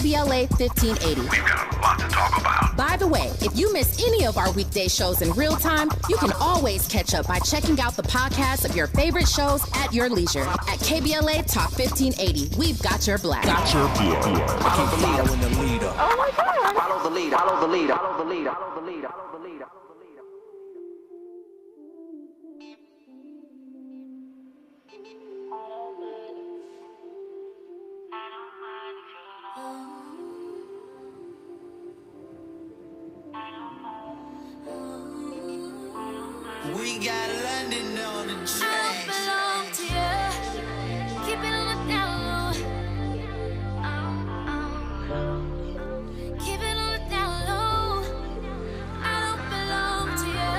KBLA 1580. We've got a lot to talk about. By the way, if you miss any of our weekday shows in real time, you can always catch up by checking out the podcast of your favorite shows at your leisure. At KBLA Talk 1580, we've got your black. Follow the leader. Following the leader. Oh my God. Follow the leader. Follow the leader. Follow the leader. Follow the leader. Follow the leader. We got London on the track. I don't belong to you. Keep it on the down low. Keep it on the down low. I don't belong to you.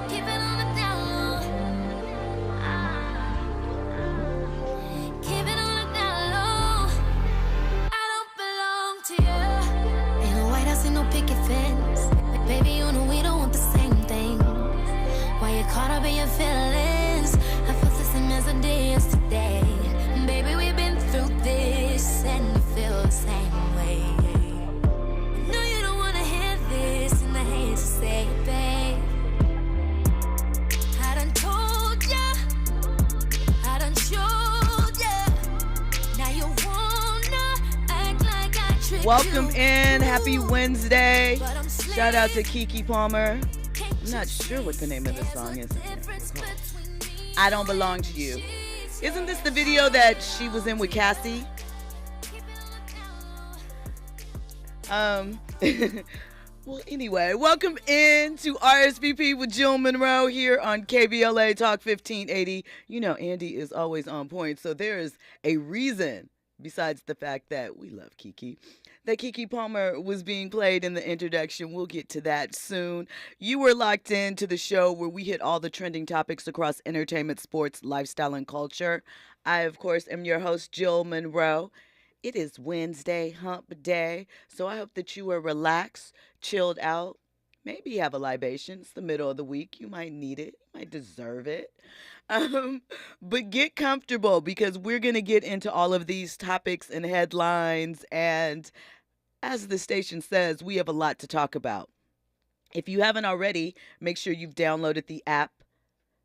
Keep it on the down low. Keep it on the down low. I don't belong to you. Ain't no White House, ain't no picket fence. Baby, you know we don't want the same thing. Why you caught up in your feelings? I felt the same as I did yesterday. Baby, we've been through this and you feel the same way. No, you don't wanna hear this and I hate to say it, babe. I done told ya, I done showed ya. Now you wanna act like I tricked Welcome you. in. Happy Wednesday. But I'm Shout out to slave. Keke Palmer. I'm not sure what the name of the song is. I Don't Belong to You. Isn't this the video that she was in with Cassie? Well, anyway, welcome in to RSVP with Jill Munroe here on KBLA Talk 1580. You know, Andy is always on point, so there is a reason, besides the fact that we love Keke, that Keke Palmer was being played in the introduction. We'll get to that soon. You were locked into the show where we hit all the trending topics across entertainment, sports, lifestyle, and culture. I, of course, am your host, Jill Munroe. It is Wednesday, hump day, so I hope that you are relaxed, chilled out, maybe have a libation. It's the middle of the week. You might need it. You might deserve it. But get comfortable because we're going to get into all of these topics and headlines. And as the station says, we have a lot to talk about. If you haven't already, make sure you've downloaded the app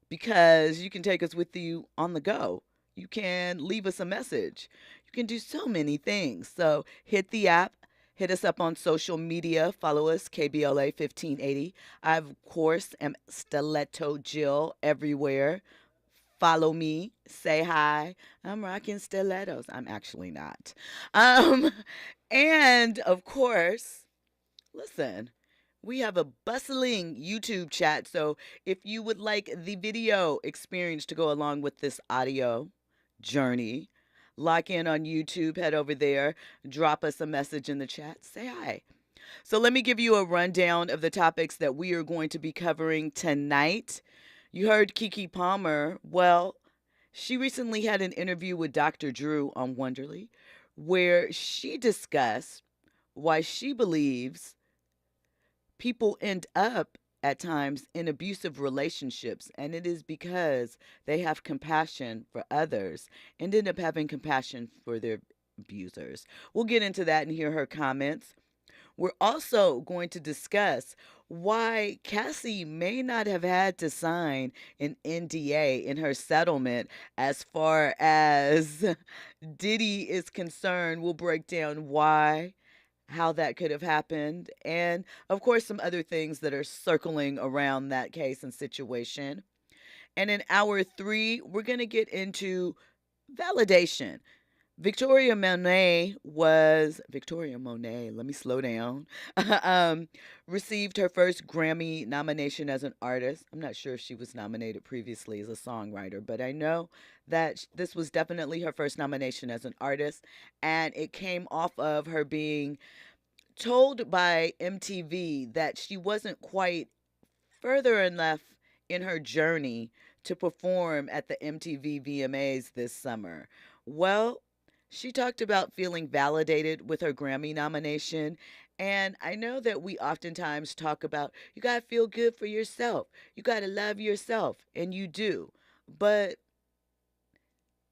because you can take us with you on the go. You can leave us a message. You can do so many things. So hit the app. Hit us up on social media. Follow us, KBLA 1580. I, of course, am Stiletto Jill everywhere. Follow me. Say hi. I'm rocking stilettos. I'm actually not. And, of course, listen, we have a bustling YouTube chat. So if you would like the video experience to go along with this audio journey, lock in on YouTube, head over there, drop us a message in the chat, say hi. So let me give you a rundown of the topics that we are going to be covering tonight. You heard Keke Palmer. Well, she recently had an interview with Dr. Drew on Wonderly where she discussed why she believes people end up at times in abusive relationships, and it is because they have compassion for others and end up having compassion for their abusers. We'll get into that and hear her comments. We're also going to discuss why Cassie may not have had to sign an NDA in her settlement as far as Diddy is concerned. We'll break down why, how that could have happened, and of course some other things that are circling around that case and situation. And in hour 3, we're going to get into validation. Victoria Monet, let me slow down, received her first Grammy nomination as an artist. I'm not sure if she was nominated previously as a songwriter, but I know that this was definitely her first nomination as an artist, and it came off of her being told by MTV that she wasn't quite further enough in her journey to perform at the MTV VMAs this summer. Well, she talked about feeling validated with her Grammy nomination. And I know that we oftentimes talk about you got to feel good for yourself. You got to love yourself. And you do. But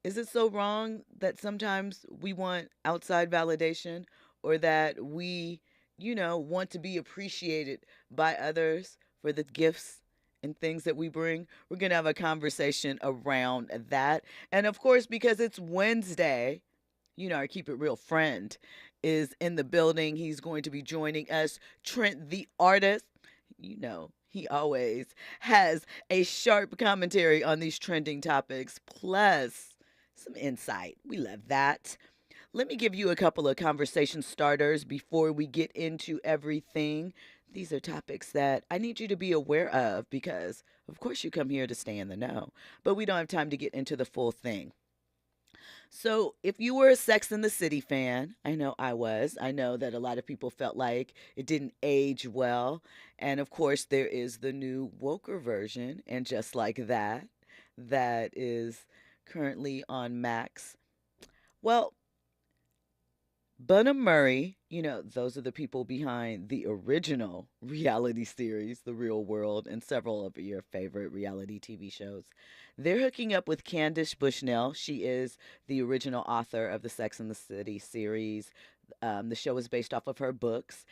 is it so wrong that sometimes we want outside validation? or that we, want to be appreciated by others for the gifts and things that we bring. We're going to have a conversation around that. And of course, because it's Wednesday, our Keep It Real friend is in the building. He's going to be joining us. Trent the Artist, he always has a sharp commentary on these trending topics, plus some insight. We love that. Let me give you a couple of conversation starters before we get into everything. These are topics that I need you to be aware of because, of course, you come here to stay in the know, but we don't have time to get into the full thing. So if you were a Sex and the City fan, I know I was. I know that a lot of people felt like it didn't age well. And of course, there is the new woker version, and just like that is currently on Max. Well, Bunham Murray, those are the people behind the original reality series, The Real World, and several of your favorite reality TV shows. They're hooking up with Candace Bushnell. She is the original author of the Sex and the City series. The show is based off of her books.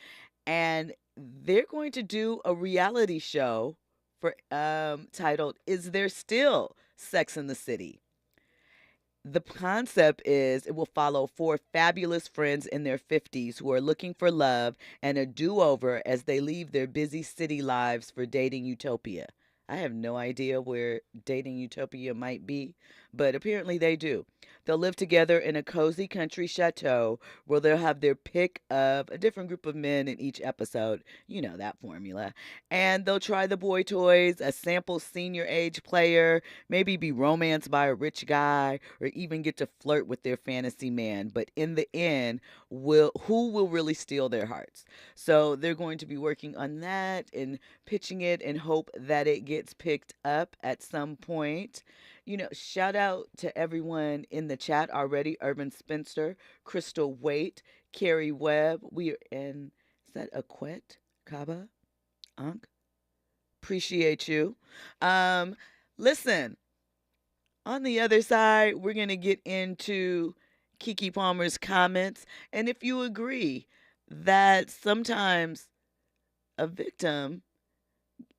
And they're going to do a reality show titled, Is There Still Sex in the City? The concept is it will follow 4 fabulous friends in their 50s who are looking for love and a do-over as they leave their busy city lives for dating utopia. I have no idea where dating utopia might be, but apparently they do. They'll live together in a cozy country chateau where they'll have their pick of a different group of men in each episode. You know that formula. And they'll try the boy toys, a sample senior age player, maybe be romanced by a rich guy, or even get to flirt with their fantasy man. But in the end, who will really steal their hearts? So they're going to be working on that and pitching it and hope that it gets picked up at some point. Shout out to everyone in the chat already. Urban Spencer, Crystal Waite, Carrie Webb. We are in, is that Aquette? Kaba? Ankh? Appreciate you. Listen, on the other side, we're going to get into Keke Palmer's comments. And if you agree that sometimes a victim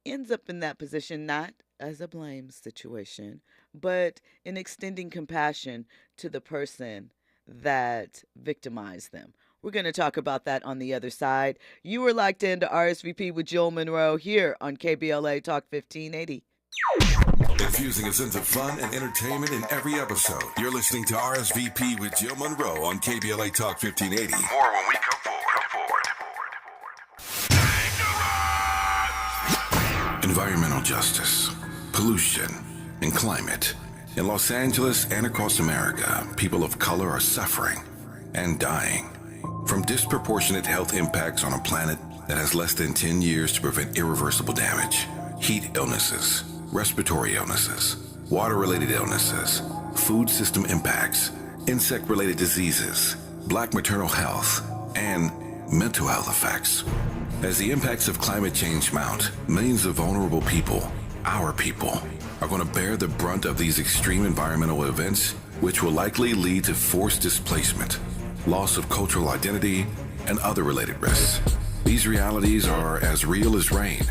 ends up in that position, not as a blame situation, but in extending compassion to the person that victimized them. We're going to talk about that on the other side. You were locked into RSVP with Jill Munroe here on KBLA Talk 1580. Infusing a sense of fun and entertainment in every episode. You're listening to RSVP with Jill Munroe on KBLA Talk 1580. More when we come forward. Environmental justice, pollution, and climate. In Los Angeles and across America, people of color are suffering and dying from disproportionate health impacts on a planet that has less than 10 years to prevent irreversible damage. Heat illnesses, respiratory illnesses, water-related illnesses, food system impacts, insect-related diseases, black maternal health, and mental health effects. As the impacts of climate change mount, millions of vulnerable people, our people, are going to bear the brunt of these extreme environmental events, which will likely lead to forced displacement, loss of cultural identity, and other related risks. These realities are as real as rain.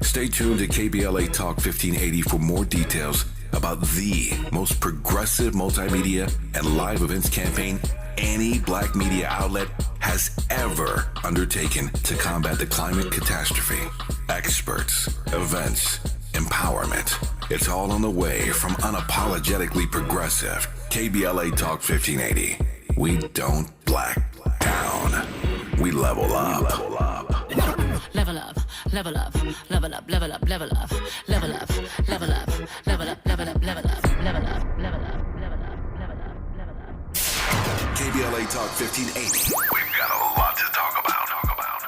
Stay tuned to KBLA Talk 1580 for more details about the most progressive multimedia and live events campaign any black media outlet has ever undertaken to combat the climate catastrophe. Experts, events, empowerment. It's all on the way from unapologetically progressive KBLA Talk 1580. We don't black down. We level up. Level up, level up, level up, level up, level up, level up, level up, level up, level up, level up, level up, level up. KBLA Talk 1580. We've got a lot to talk about.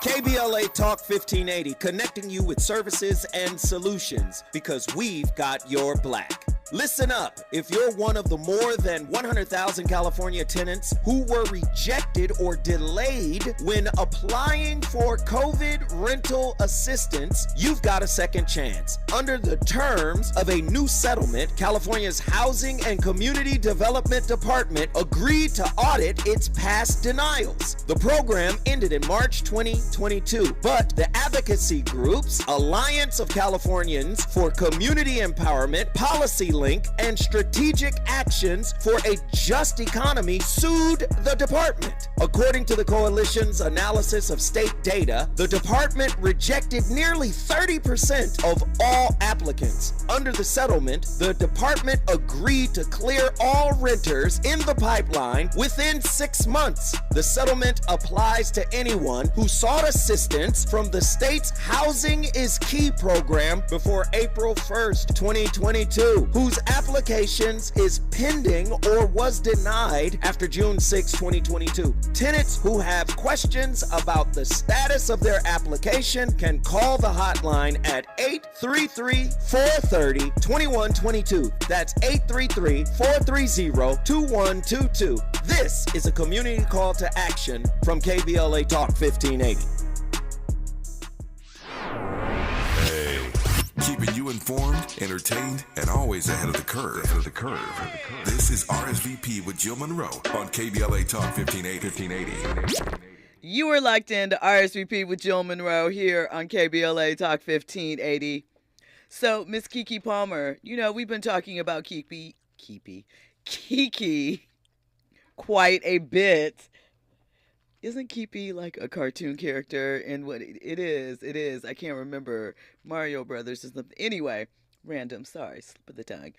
KBLA Talk 1580, connecting you with services and solutions because we've got your black. Listen up. If you're one of the more than 100,000 California tenants who were rejected or delayed when applying for COVID rental assistance, you've got a second chance. Under the terms of a new settlement, California's Housing and Community Development Department agreed to audit its past denials. The program ended in March 2022, but the advocacy groups Alliance of Californians for Community Empowerment, Policy Link, and Strategic Actions for a Just Economy sued the department. According to the coalition's analysis of state data, the department rejected nearly 30% of all applicants. Under the settlement, the department agreed to clear all renters in the pipeline within 6 months. The settlement applies to anyone who sought assistance from the state's Housing is Key program before April 1st, 2022, whose applications is pending or was denied after June 6, 2022. Tenants who have questions about the status of their application can call the hotline at 833-430-2122. That's 833-430-2122. This is a community call to action from KBLA Talk 1580. Keeping you informed, entertained, and always ahead of the curve. This is RSVP with Jill Munroe on KBLA Talk 1580. You are locked in to RSVP with Jill Munroe here on KBLA Talk 1580. So, Miss Keke Palmer, you know, we've been talking about Keke quite a bit. Isn't Keke like a cartoon character? And what it is. I can't remember. Mario Brothers or something. Anyway, random. Sorry, slip of the tongue.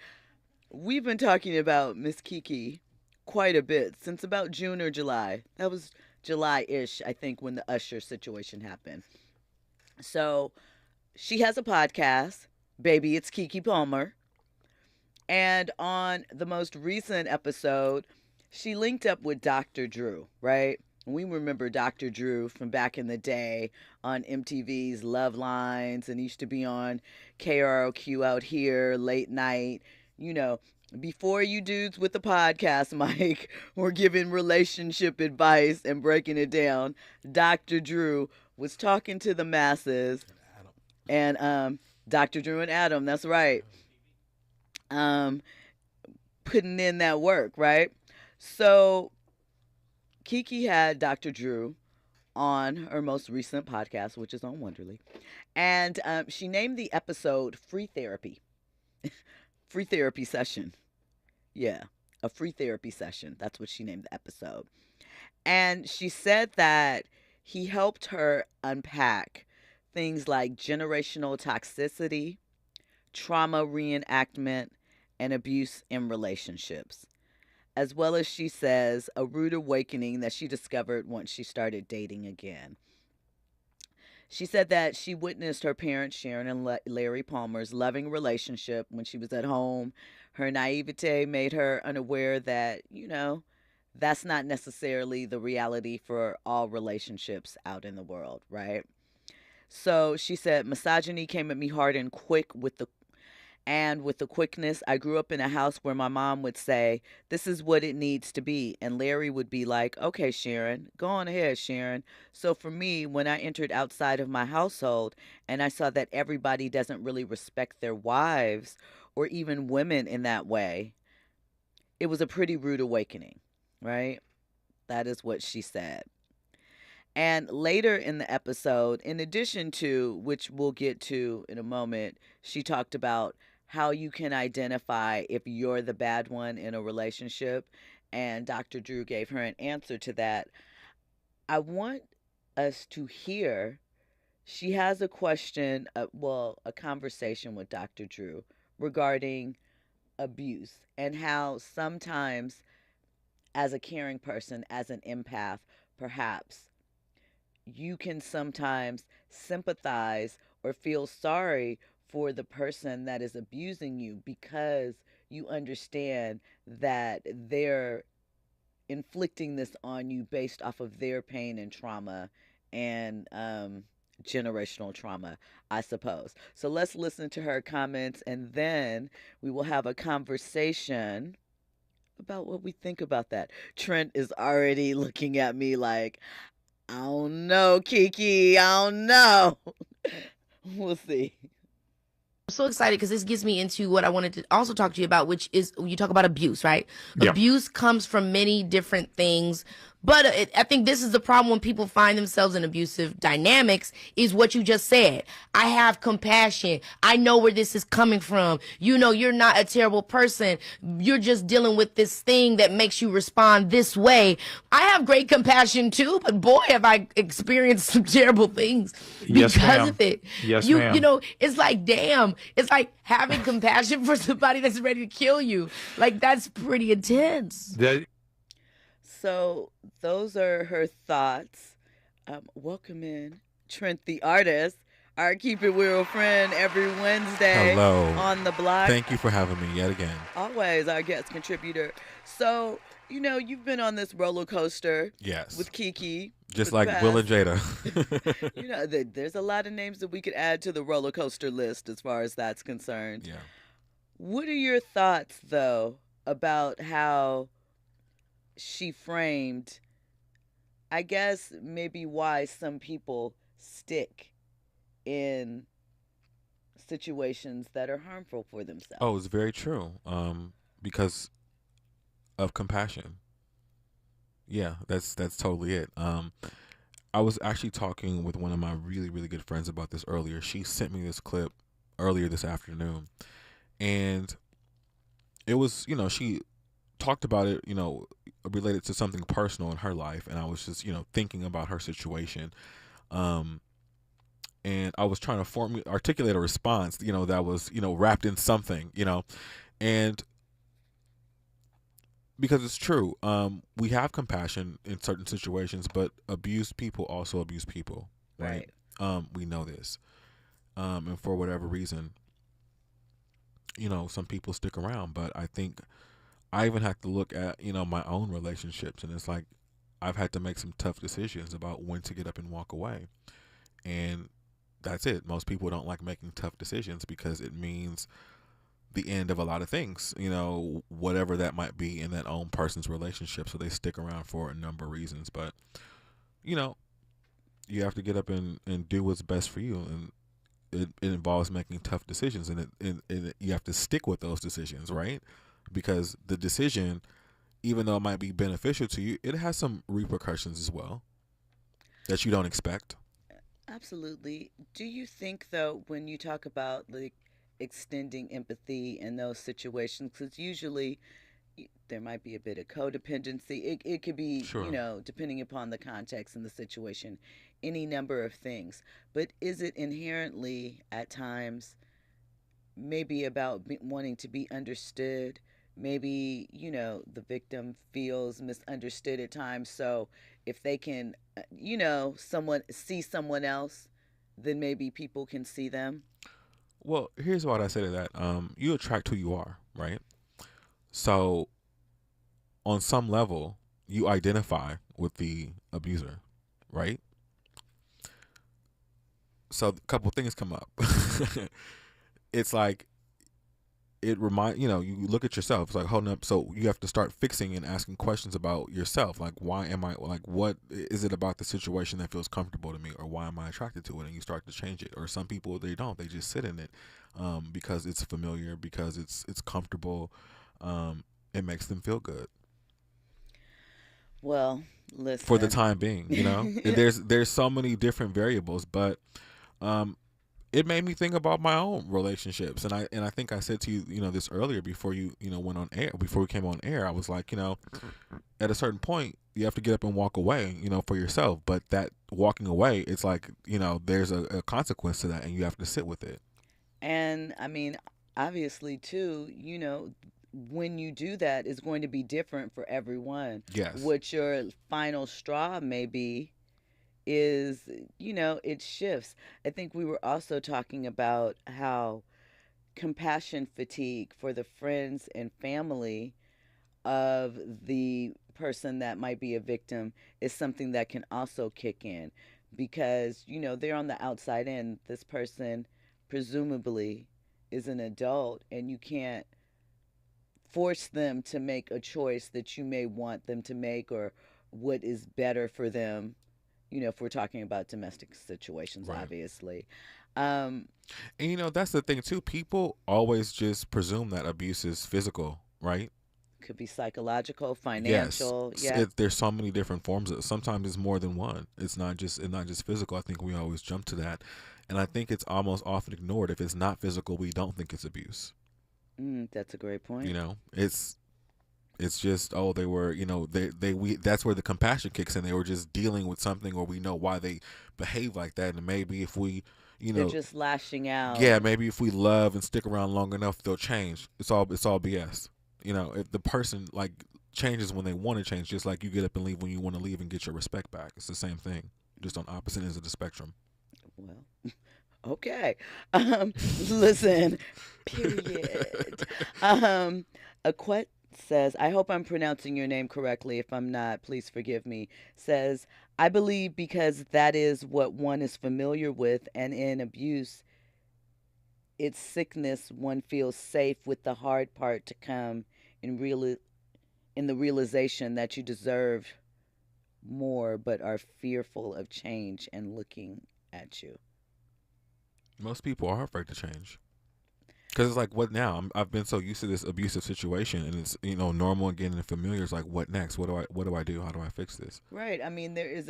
We've been talking about Miss Keke quite a bit since about June or July. That was July-ish, I think, when the Usher situation happened. So she has a podcast, Baby, It's Keke Palmer. And on the most recent episode, she linked up with Dr. Drew, right? We remember Dr. Drew from back in the day on MTV's Love Lines, and used to be on KROQ out here late night. You know, before you dudes with the podcast mic were giving relationship advice and breaking it down, Dr. Drew was talking to the masses. And Dr. Drew and Adam, that's right. Putting in that work, right? So Keke had Dr. Drew on her most recent podcast, which is on Wonderly. And she named the episode Free Therapy. Free therapy session. Yeah, a free therapy session. That's what she named the episode. And she said that he helped her unpack things like generational toxicity, trauma reenactment, and abuse in relationships. As well as, she says, a rude awakening that she discovered once she started dating again. She said that she witnessed her parents, Sharon and Larry Palmer's loving relationship when she was at home. Her naivete made her unaware that, you know, that's not necessarily the reality for all relationships out in the world, right? So she said, misogyny came at me hard and quick with the quickness. I grew up in a house where my mom would say, this is what it needs to be. And Larry would be like, okay, Sharon, go on ahead, Sharon. So for me, when I entered outside of my household and I saw that everybody doesn't really respect their wives or even women in that way, it was a pretty rude awakening, right? That is what she said. And later in the episode, in addition to, which we'll get to in a moment, she talked about how you can identify if you're the bad one in a relationship. And Dr. Drew gave her an answer to that. I want us to hear, she has a question, a conversation with Dr. Drew regarding abuse and how sometimes as a caring person, as an empath, perhaps you can sometimes sympathize or feel sorry for the person that is abusing you because you understand that they're inflicting this on you based off of their pain and trauma and generational trauma, I suppose. So let's listen to her comments, and then we will have a conversation about what we think about that. Trent is already looking at me like, I don't know, Keke, I don't know. We'll see. I'm so excited because this gets me into what I wanted to also talk to you about, which is you talk about abuse, right? Yeah. Abuse comes from many different things. But I think this is the problem when people find themselves in abusive dynamics is what you just said. I have compassion. I know where this is coming from. You know, you're not a terrible person. You're just dealing with this thing that makes you respond this way. I have great compassion too, but boy, have I experienced some terrible things Yes, because ma'am. of it. Yes, you ma'am. know, it's like, damn, it's like having compassion for somebody that's ready to kill you. Like, that's pretty intense. So those are her thoughts. Welcome in Trent the Artist, our Keep It Real friend every Wednesday Hello. on the block. Thank you for having me yet again. Always our guest contributor. So, you know, you've been on this roller coaster Yes. with Keke. Just for like the Will and past- Jada. You know, there's a lot of names that we could add to the roller coaster list as far as that's concerned. Yeah. What are your thoughts, though, about how she framed, I guess, maybe why some people stick in situations that are harmful for themselves? Oh, it's very true. Because of compassion. Yeah, that's totally it. I was actually talking with one of my really, really good friends about this earlier. She sent me this clip earlier this afternoon, and it was, you know, she talked about it, you know, related to something personal in her life, and I was just, you know, thinking about her situation, and I was trying to articulate a response, you know, that was, you know, wrapped in something, you know, and because it's true, we have compassion in certain situations, but abused people also abuse people, right? We know this, and for whatever reason, you know, some people stick around, but I think I even have to look at, you know, my own relationships, and it's like I've had to make some tough decisions about when to get up and walk away. And that's it. Most people don't like making tough decisions because it means the end of a lot of things, you know, whatever that might be in that own person's relationship. So they stick around for a number of reasons. But, you know, you have to get up and do what's best for you. And it involves making tough decisions, and you have to stick with those decisions, right? Because the decision, even though it might be beneficial to you, it has some repercussions as well that you don't expect. Absolutely. Do you think, though, when you talk about like extending empathy in those situations, because usually there might be a bit of codependency. It could be, Sure. you know, depending upon the context and the situation, any number of things. But is it inherently at times maybe about wanting to be understood? Maybe, you know, the victim feels misunderstood at times. So if they can, you know, see someone else, then maybe people can see them. Well, here's what I say to that. You attract who you are, right? So on some level, you identify with the abuser, right? So a couple things come up. It's like, you know, you look at yourself. It's like, hold up. So you have to start fixing and asking questions about yourself. Like, why am I, like, what is it about the situation that feels comfortable to me, or why am I attracted to it? And you start to change it. Or some people, they don't. They just sit in it because it's familiar, because it's comfortable. It makes them feel good. Well, listen. For the time being, you know, and there's so many different variables, but it made me think about my own relationships, and I think I said to you, you know, this earlier before you know, went on air, before we came on air. I was like, you know, at a certain point, you have to get up and walk away, you know, for yourself. But that walking away, it's like, you know, there's a consequence to that, and you have to sit with it. And I mean, obviously, too, you know, when you do that, it's going to be different for everyone. Yes. What your final straw may be is, you know, it shifts. I think we were also talking about how compassion fatigue for the friends and family of the person that might be a victim is something that can also kick in. because, they're on the outside in. This person presumably is an adult, and you can't force them to make a choice that you may want them to make, or what is better for them, if we're talking about domestic situations, Right. obviously. And that's the thing too. People always just presume that abuse is physical, right? Could be psychological, Yes. financial. Yeah. There's so many different forms. Sometimes it's more than one. It's not just physical. I think we always jump to that, and I think it's almost often ignored. If it's not physical, we don't think it's abuse. That's a great point. It's just, oh, they were, that's where the compassion kicks in. They were just dealing with something, or we know why they behave like that, and maybe if we, They're just lashing out. yeah, maybe if we love and stick around long enough, they'll change. It's all BS. If the person changes when they want to change, just like you get up and leave when you want to leave and get your respect back. It's the same thing, just on opposite ends of the spectrum. Well, okay. Listen, period. Aquette says, I hope I'm pronouncing your name correctly. If I'm not, please forgive me. Says, I believe because that is what one is familiar with, and in abuse, it's sickness, one feels safe with the hard part to come in the realization that you deserve more, but are fearful of change and looking at you. Most people are afraid to change. Because it's like, what now? I've been so used to this abusive situation, and it's normal again and familiar. It's like, what next? What do I do? How do I fix this? Right. I mean, there is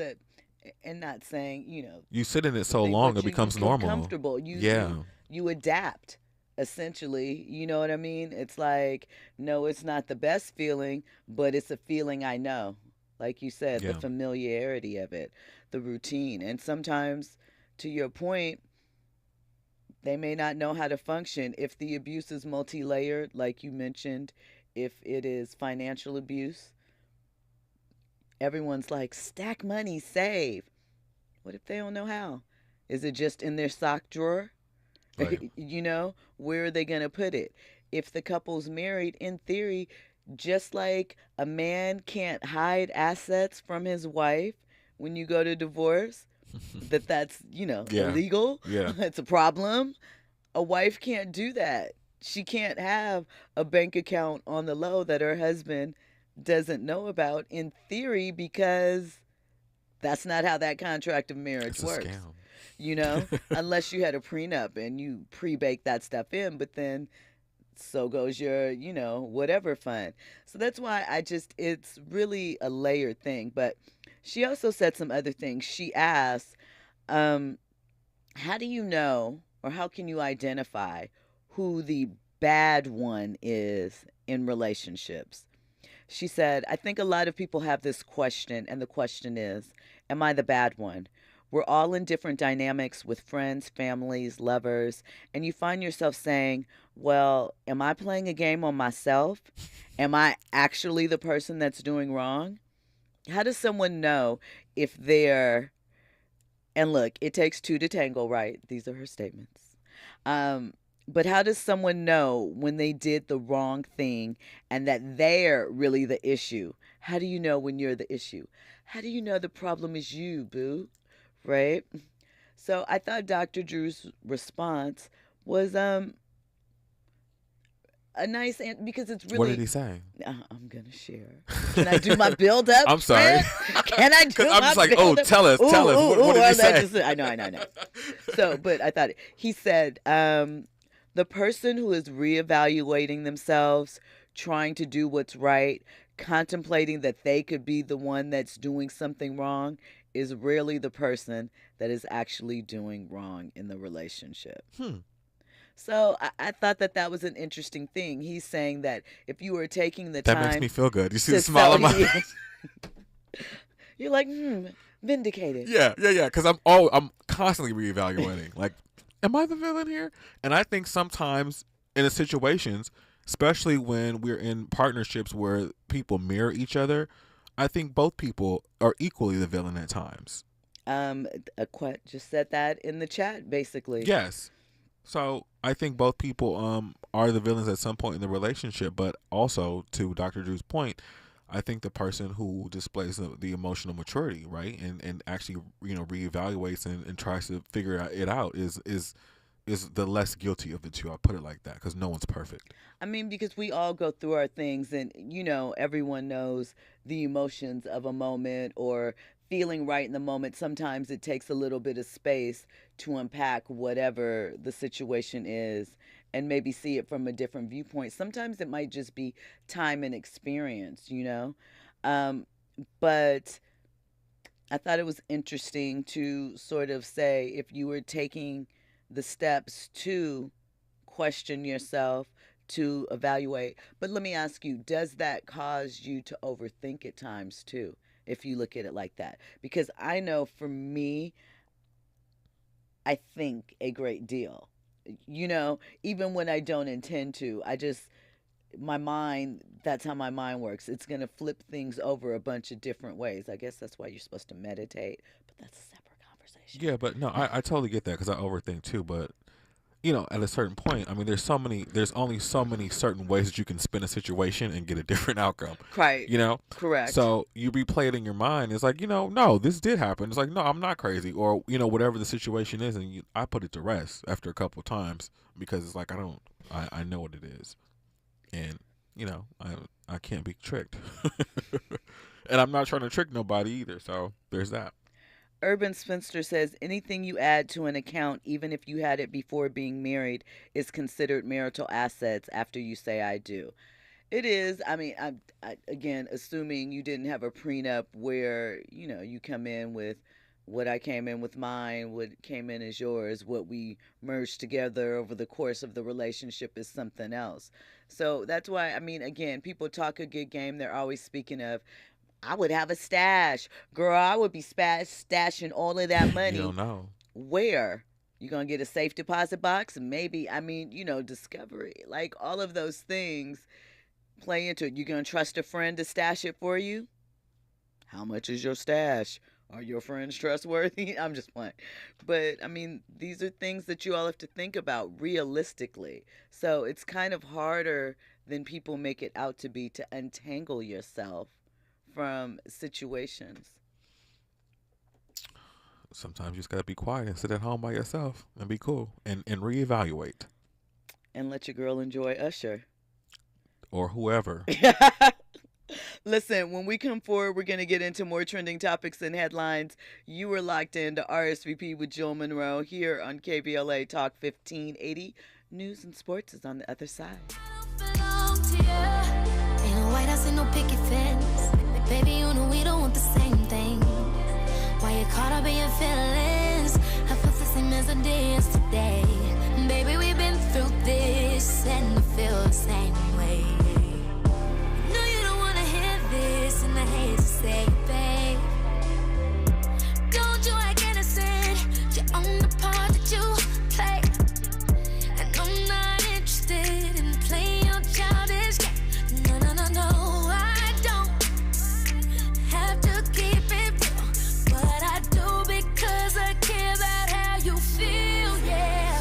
and not saying you sit in it so long, it becomes normal. Comfortable. You adapt. Essentially, you know what I mean? It's like, no, it's not the best feeling, but it's a feeling I know. Like you said, the familiarity of it, the routine, and sometimes, to your point, they may not know how to function. If the abuse is multi-layered, like you mentioned, if it is financial abuse, everyone's like, stack money, save. What if they don't know how? Is it just in their sock drawer? Right. Where are they going to put it? If the couple's married, in theory, just like a man can't hide assets from his wife when you go to divorce, that's illegal. Yeah. It's a problem. A wife can't do that. She can't have a bank account on the low that her husband doesn't know about, in theory, because that's not how that contract of marriage works. It's a scam. Unless you had a prenup and you pre-bake that stuff in, but then so goes your, whatever fund. So that's why it's really a layered thing. But she also said some other things. She asked, how do you know, or how can you identify who the bad one is in relationships? She said, I think a lot of people have this question, and the question is, am I the bad one? We're all in different dynamics with friends, families, lovers, and you find yourself saying, well, am I playing a game on myself? Am I actually the person that's doing wrong? How does someone know if they're, and look, it takes two to tango, right? These are her statements. But how does someone know when they did the wrong thing and that they're really the issue? How do you know when you're the issue? How do you know the problem is you, boo? Right? So I thought Dr. Drew's response was a nice answer, because it's really. What did he say? I'm gonna share. Can I do my build up? I'm sorry. Can I do my I'm just like, build up? tell us. What did he say? I know. So, but I thought he said, the person who is reevaluating themselves, trying to do what's right, contemplating that they could be the one that's doing something wrong, is rarely the person that is actually doing wrong in the relationship. So I thought that was an interesting thing. He's saying that if you were taking the time... That makes me feel good. You see the smile on my face? You're like, vindicated. Yeah. Because I'm constantly reevaluating. Like, am I the villain here? And I think sometimes in the situations, especially when we're in partnerships where people mirror each other, I think both people are equally the villain at times. Aquette just said that in the chat, basically. Yes. So I think both people are the villains at some point in the relationship, but also, to Dr. Drew's point, I think the person who displays the emotional maturity, right, and actually, reevaluates and tries to figure it out is the less guilty of the two. I'll put it like that, because no one's perfect. I mean, because we all go through our things, and everyone knows the emotions of a moment or feeling right in the moment. Sometimes it takes a little bit of space to unpack whatever the situation is and maybe see it from a different viewpoint. Sometimes it might just be time and experience, but I thought it was interesting to sort of say, if you were taking the steps to question yourself, to evaluate. But let me ask you, does that cause you to overthink at times too, if you look at it like that? Because I know for me, I think a great deal. Even when I don't intend to, my mind, that's how my mind works. It's going to flip things over a bunch of different ways. I guess that's why you're supposed to meditate, but that's a separate conversation. Yeah, but no, I totally get that, because I overthink too. But at a certain point, I mean, there's only so many certain ways that you can spin a situation and get a different outcome. Right. Correct. So you replay it in your mind. It's like, no, this did happen. It's like, no, I'm not crazy, or whatever the situation is, and I put it to rest after a couple of times, because it's like I know what it is, and I can't be tricked, and I'm not trying to trick nobody either. So there's that. Urban Spinster says, anything you add to an account, even if you had it before being married, is considered marital assets after you say I do. It is. I mean, I again, assuming you didn't have a prenup where, you come in with what I came in with mine, what came in as yours, what we merged together over the course of the relationship is something else. So that's why, I mean, again, people talk a good game. They're always speaking of, I would have a stash. Girl, I would be stashing all of that money. You don't know. Where? You going to get a safe deposit box? Maybe, discovery. Like, all of those things play into it. You going to trust a friend to stash it for you? How much is your stash? Are your friends trustworthy? I'm just playing. But, these are things that you all have to think about realistically. So it's kind of harder than people make it out to be to untangle yourself from situations. Sometimes you just gotta be quiet and sit at home by yourself and be cool and reevaluate. And let your girl enjoy Usher. Or whoever. Listen, when we come forward, we're going to get into more trending topics and headlines. You were locked into RSVP with Jill Munroe here on KBLA Talk 1580. News and sports is on the other side. Ain't no white house, ain't no picket fence. Baby, you know we don't want the same thing. Why you caught up in your feelings? I feel the same as I did yesterday. Baby, we've been through this and I feel the same way. No, you don't wanna hear this, and I hate to say it, babe. Don't you act innocent? You own the part that you play, and I'm not interested in playing your childish game. No, I don't have to keep it real, but I do because I care about how you feel, yeah.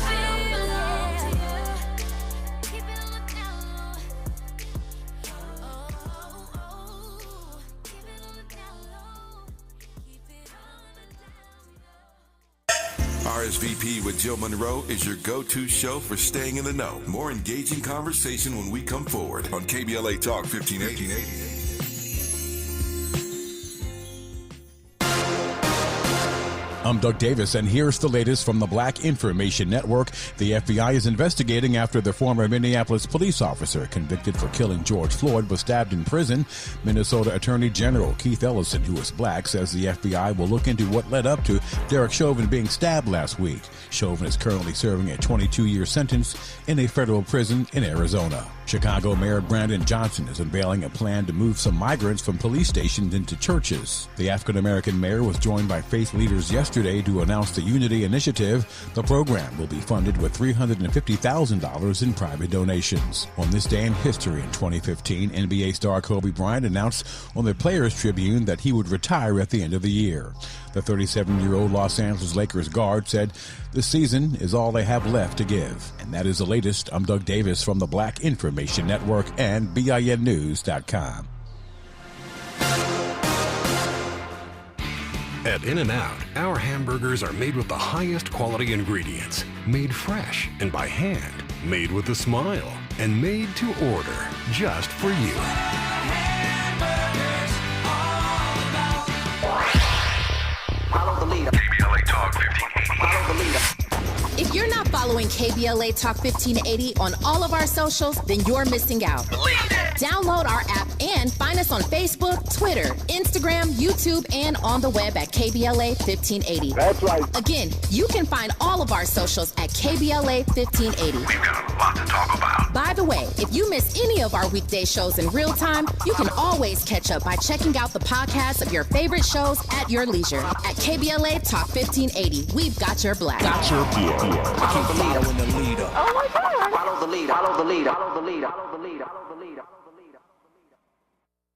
Keep it on the down low. Keep it on the down low. Keep it on the down low. RSVP with Jill Munroe is your go-to show for staying in the know. More engaging conversation when we come forward on KBLA Talk 1580. I'm Doug Davis, and here's the latest from the Black Information Network. The FBI is investigating after the former Minneapolis police officer convicted for killing George Floyd was stabbed in prison. Minnesota Attorney General Keith Ellison, who is black, says the FBI will look into what led up to Derek Chauvin being stabbed last week. Chauvin is currently serving a 22-year sentence in a federal prison in Arizona. Chicago Mayor Brandon Johnson is unveiling a plan to move some migrants from police stations into churches. The African-American mayor was joined by faith leaders yesterday to announce the Unity Initiative. The program will be funded with $350,000 in private donations. On this day in history in 2015, NBA star Kobe Bryant announced on the Players Tribune that he would retire at the end of the year. The 37-year-old Los Angeles Lakers guard said, "This season is all they have left to give." And that is the latest. I'm Doug Davis from the Black Information Network and BINnews.com. At In-N-Out, our hamburgers are made with the highest quality ingredients, made fresh and by hand, made with a smile, and made to order just for you. Follow the leader. KBLA Talk 1580. Follow the leader. If you're not following KBLA Talk 1580 on all of our socials, then you're missing out. Download our app and find us on Facebook, Twitter, Instagram, YouTube, and on the web at KBLA 1580. That's right. Again, you can find all of our socials at KBLA 1580. We've got a lot to talk about. By the way, if you miss any of our weekday shows in real time, you can always catch up by checking out the podcast of your favorite shows at your leisure. At KBLA Talk 1580, we've got your black. Follow the leader. Oh my God. Follow the leader. Follow the leader. Follow the leader. Follow the leader. Follow the leader.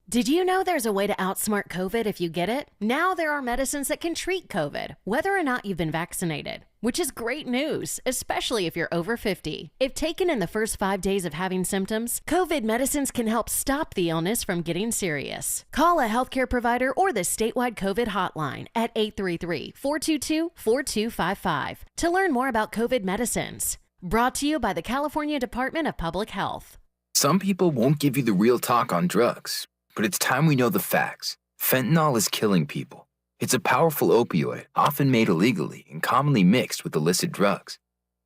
Did you know there's a way to outsmart COVID if you get it? Now there are medicines that can treat COVID, whether or not you've been vaccinated, which is great news, especially if you're over 50. If taken in the first 5 days of having symptoms, COVID medicines can help stop the illness from getting serious. Call a healthcare provider or the statewide COVID hotline at 833-422-4255 to learn more about COVID medicines. Brought to you by the California Department of Public Health. Some people won't give you the real talk on drugs, but it's time we know the facts. Fentanyl is killing people. It's a powerful opioid, often made illegally and commonly mixed with illicit drugs.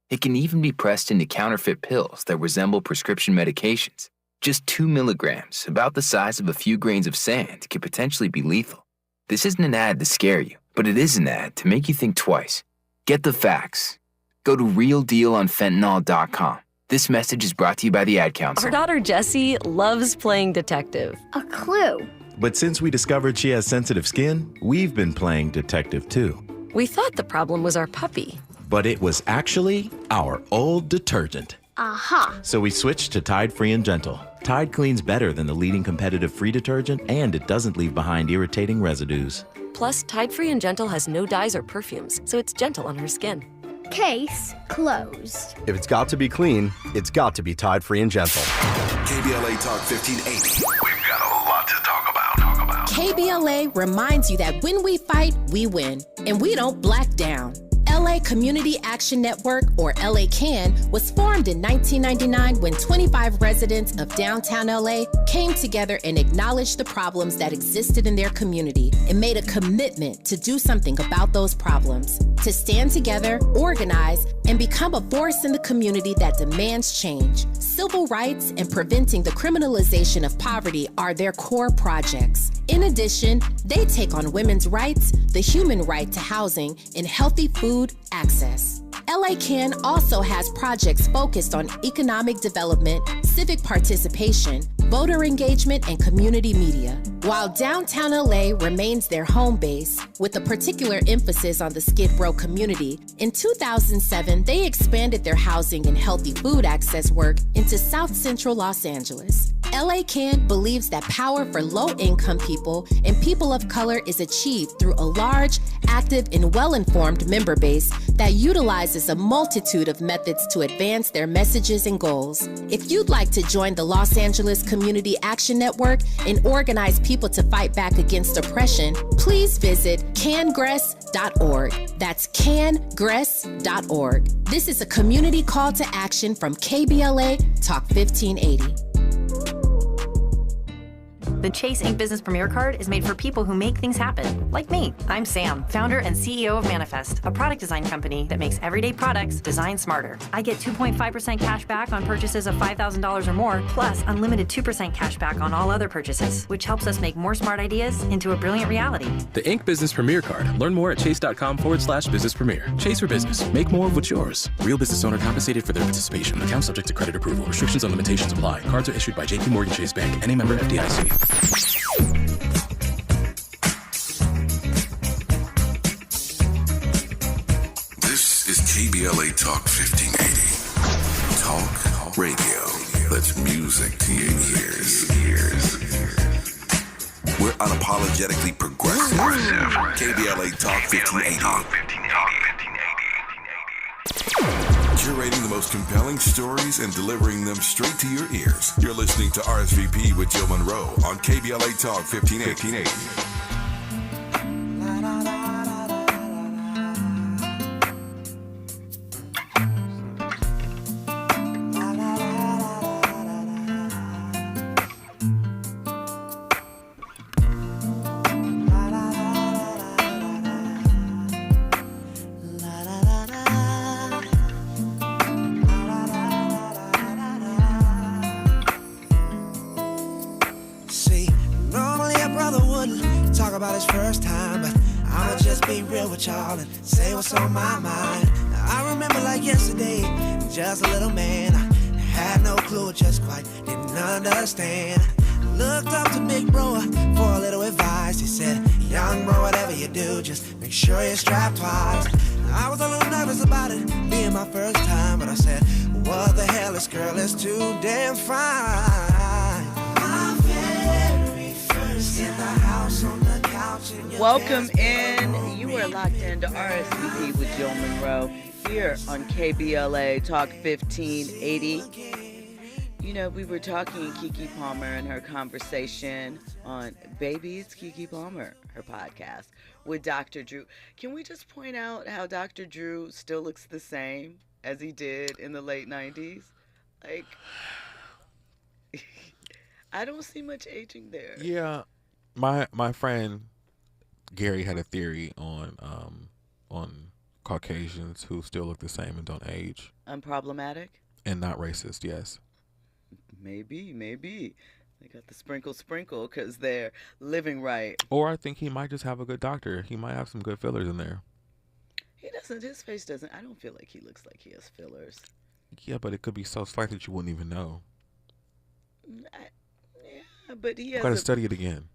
It can even be pressed into counterfeit pills that resemble prescription medications. Just 2 milligrams, about the size of a few grains of sand, can potentially be lethal. This isn't an ad to scare you, but it is an ad to make you think twice. Get the facts. Go to realdealonfentanyl.com. This message is brought to you by the Ad Council. Our daughter Jessie loves playing detective. A clue. But since we discovered she has sensitive skin, we've been playing detective too. We thought the problem was our puppy. But it was actually our old detergent. Aha. So we switched to Tide Free and Gentle. Tide cleans better than the leading competitive free detergent, and it doesn't leave behind irritating residues. Plus, Tide Free and Gentle has no dyes or perfumes, so it's gentle on her skin. Case closed. If it's got to be clean, it's got to be Tide Free and Gentle. KBLA Talk 1580. We've got a lot to talk about. KBLA reminds you that when we fight, we win, and we don't black down. LA Community Action Network, or LA CAN, was formed in 1999 when 25 residents of downtown LA came together and acknowledged the problems that existed in their community and made a commitment to do something about those problems, to stand together, organize, and become a force in the community that demands change. Civil rights and preventing the criminalization of poverty are their core projects. In addition, they take on women's rights, the human right to housing, and healthy food access. LA CAN also has projects focused on economic development, civic participation, voter engagement, and community media. While downtown LA remains their home base, with a particular emphasis on the Skid Row community, in 2007, they expanded their housing and healthy food access work into South Central Los Angeles. LA CAN believes that power for low-income people and people of color is achieved through a large, active, and well-informed member base that utilizes a multitude of methods to advance their messages and goals. If you'd like to join the Los Angeles Community Action Network and organize people to fight back against oppression, please visit cangress.org. That's cangress.org. This is a community call to action from KBLA Talk 1580. The Chase Ink Business Premier Card is made for people who make things happen, like me. I'm Sam, founder and CEO of Manifest, a product design company that makes everyday products designed smarter. I get 2.5% cash back on purchases of $5,000 or more, plus unlimited 2% cash back on all other purchases, which helps us make more smart ideas into a brilliant reality. The Ink Business Premier Card. Learn more at chase.com/business premier. Chase for business. Make more of what's yours. Real business owner compensated for their participation. Account subject to credit approval. Restrictions and limitations apply. Cards are issued by JP Morgan Chase Bank, NA member FDIC. This is KBLA Talk 1580. Talk radio. That's music to your ears. We're unapologetically progressive. KBLA Talk 1580. Curating the most compelling stories and delivering them straight to your ears. You're listening to RSVP with Jill Munroe on KBLA Talk 1580. with y'all and say what's on my mind. I remember like yesterday, just a little man. I had no clue, just quite didn't understand. Looked up to big bro for a little advice. He said, young bro, whatever you do, just make sure you're strapped twice. I was a little nervous about it being my first time, but I said, what the hell, this girl is too damn fine. My very first in the house on the couch. Welcome in. You are locked into RSVP with Jill Munroe here on KBLA Talk 1580. You know, we were talking Keke Palmer and her conversation on Baby, It's Keke Palmer, her podcast with Dr. Drew. Can we just point out how Dr. Drew still looks the same as he did in the late 90s? Like, I don't see much aging there. Yeah. My friend Gary had a theory on Caucasians who still look the same and don't age. Unproblematic? And not racist, yes. Maybe. They got the sprinkle because they're living right. Or I think he might just have a good doctor. He might have some good fillers in there. He doesn't. His face doesn't. I don't feel like he looks like he has fillers. Yeah, but it could be so slight that you wouldn't even know. Yeah, but he has. Got to study it again.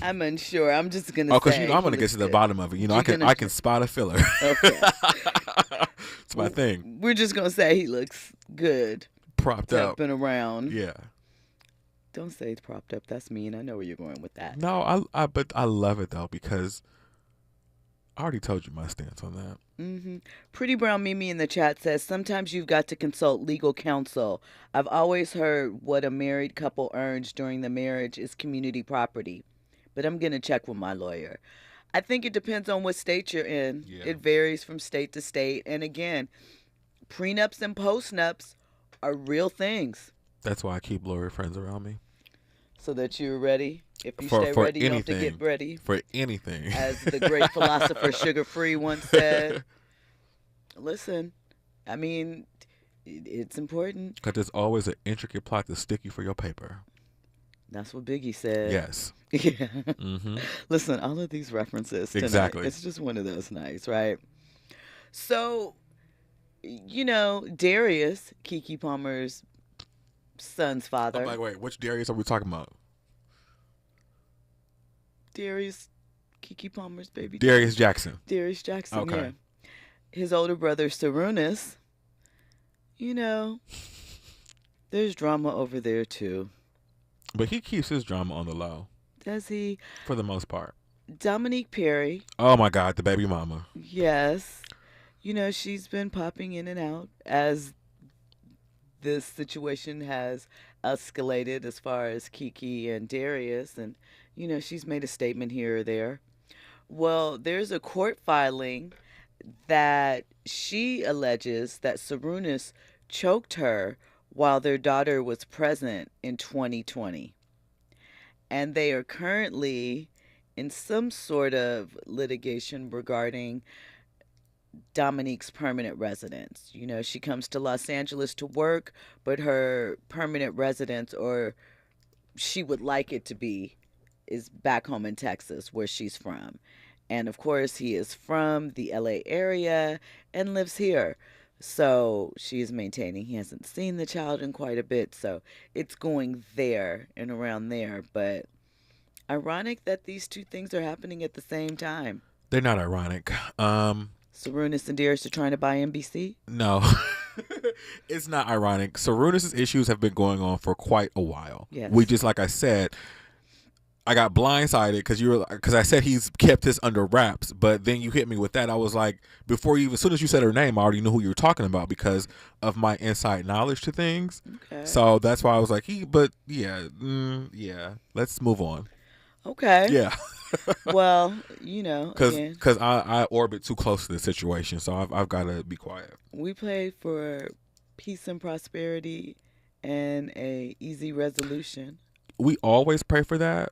I'm unsure. I'm just gonna. Oh, because I'm gonna get to the bottom of it. You know, I can spot a filler. Okay. It's my thing. We're just gonna say he looks good. Propped up. Been around. Yeah. Don't say it's propped up. That's mean. I know where you're going with that. No, but I love it though because I already told you my stance on that. Mm-hmm. Pretty Brown Mimi in the chat says, sometimes you've got to consult legal counsel. I've always heard what a married couple earns during the marriage is community property, but I'm going to check with my lawyer. I think it depends on what state you're in. Yeah. It varies from state to state. And again, prenups and postnups are real things. That's why I keep lawyer friends around me. So that you're ready. If you stay ready, you don't have to get ready. For anything. As the great philosopher Sugar Free once said. Listen, I mean, it's important. Because there's always an intricate plot to stick you for your paper. That's what Biggie said. Yes. Yeah. Mm-hmm. Listen, all of these references tonight, exactly. It's just one of those nights, right? So, you know, Darius, Keke Palmer's son's father. I'm like, wait, which Darius are we talking about? Darius, Keke Palmer's baby. Darius Jackson. Darius Jackson, okay. Yeah. His older brother, Sarunas. You know, there's drama over there, too. But he keeps his drama on the low. Does he? For the most part. Dominique Perry. Oh, my God, the baby mama. Yes. You know, she's been popping in and out as this situation has escalated as far as Keke and Darius. And, you know, she's made a statement here or there. Well, there's a court filing that she alleges that Sarunas choked her while their daughter was present in 2020. And they are currently in some sort of litigation regarding Dominique's permanent residence. You know, she comes to Los Angeles to work, but her permanent residence, or she would like it to be, is back home in Texas, where she's from. And of course, he is from the LA area and lives here. So she's maintaining he hasn't seen the child in quite a bit. So it's going there and around there. But ironic that these two things are happening at the same time. They're not ironic. Sarunas and Darius are trying to buy NBC? No. It's not ironic. Sarunas' issues have been going on for quite a while. Yes. We just, like I said, I got blindsided because I said he's kept this under wraps, but then you hit me with that. I was like, as soon as you said her name, I already knew who you were talking about because of my inside knowledge to things. Okay. So that's why I was like, yeah, let's move on. Okay. Yeah. Well, you know, because I orbit too close to the situation, so I've got to be quiet. We pray for peace and prosperity and a easy resolution. We always pray for that.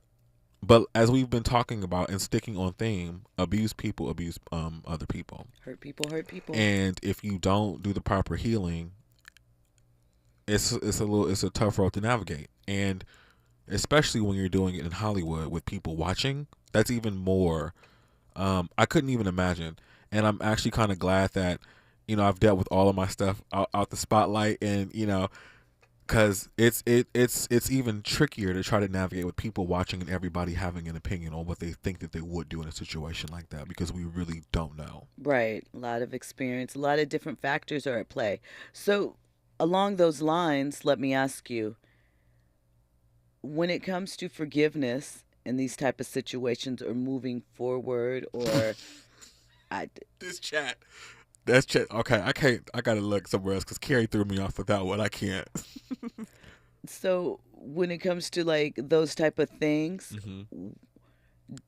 But as we've been talking about and sticking on theme, abuse people abuse other people. Hurt people. And if you don't do the proper healing, it's a tough road to navigate. And especially when you're doing it in Hollywood with people watching, that's even more I couldn't even imagine. And I'm actually kind of glad that, you know, I've dealt with all of my stuff out the spotlight, and, you know, because it's even trickier to try to navigate with people watching and everybody having an opinion on what they think that they would do in a situation like that, because we really don't know. Right. A lot of experience, a lot of different factors are at play. So along those lines, let me ask you, when it comes to forgiveness in these type of situations or moving forward, or this chat. That's chat. Okay, I gotta look somewhere else because Carrie threw me off with that one. I can't. So when it comes to like those type of things,